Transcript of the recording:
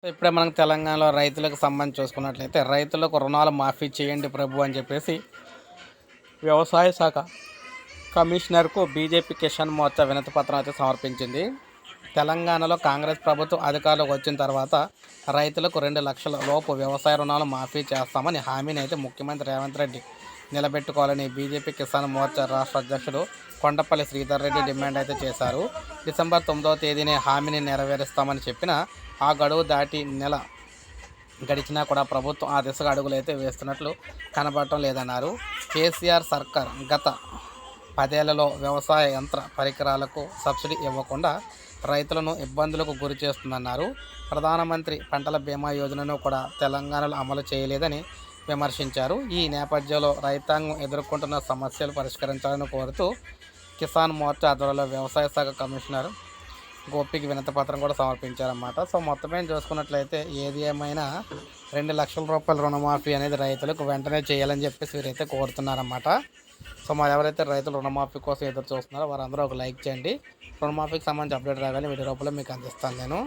ఇప్పుడే మనం తెలంగాణలో రైతులకు సంబంధించి చూసుకున్నట్లయితే రైతులకు రుణాలు మాఫీ చేయండి ప్రభు అని చెప్పేసి వ్యవసాయ శాఖ కమిషనర్కు బీజేపీ కిసాన్ మోర్చా వినతి పత్రం అయితే సమర్పించింది. తెలంగాణలో కాంగ్రెస్ ప్రభుత్వం అధికారంలోకి వచ్చిన తర్వాత రైతులకు 2 లక్షల లోపు వ్యవసాయ రుణాలు మాఫీ చేస్తామని హామీని అయితే ముఖ్యమంత్రి రేవంత్ రెడ్డి నిలబెట్టుకోవాలని బీజేపీ కిసాన్ మోర్చా రాష్ట్ర అధ్యక్షుడు కొండపల్లి శ్రీధర్ రెడ్డి డిమాండ్ అయితే చేశారు. డిసెంబర్ 9వ తేదీనే హామీని నెరవేరుస్తామని చెప్పిన ఆ గడువు దాటి నెల గడిచినా కూడా ప్రభుత్వం ఆ దిశగా అడుగులు అయితే వేస్తున్నట్లు కనబడటం లేదన్నారు. కేసీఆర్ సర్కార్ గత 10 ఏళ్లలో వ్యవసాయ యంత్ర పరికరాలకు సబ్సిడీ ఇవ్వకుండా రైతులను ఇబ్బందులకు గురి చేస్తుందన్నారు. ప్రధానమంత్రి పంటల బీమా యోజనను కూడా తెలంగాణలో అమలు చేయలేదని విమర్శించారు. ఈ నేపథ్యంలో రైతాంగం ఎదుర్కొంటున్న సమస్యలు పరిష్కరించాలని కోరుతూ కిసాన్ మోర్చా ఆధ్వర్యంలో వ్యవసాయ శాఖ కమిషనర్ గోపికి వినతిపత్రం కూడా సమర్పించారన్నమాట. సో మొత్తమే చూసుకున్నట్లయితే ఏది ఏమైనా 2 లక్షల రూపాయల రుణమాఫీ అనేది రైతులకు వెంటనే చేయాలని చెప్పేసి వీరైతే కోరుతున్నారన్నమాట. సో మరి ఎవరైతే రైతులు రుణమాఫీ కోసం ఎదురు చూస్తున్నారో వారందరూ ఒక లైక్ చేయండి. రుణమాఫీకి సంబంధించి అప్డేట్ రాగానే వీడియో రూపంలో మీకు అందిస్తాను నేను.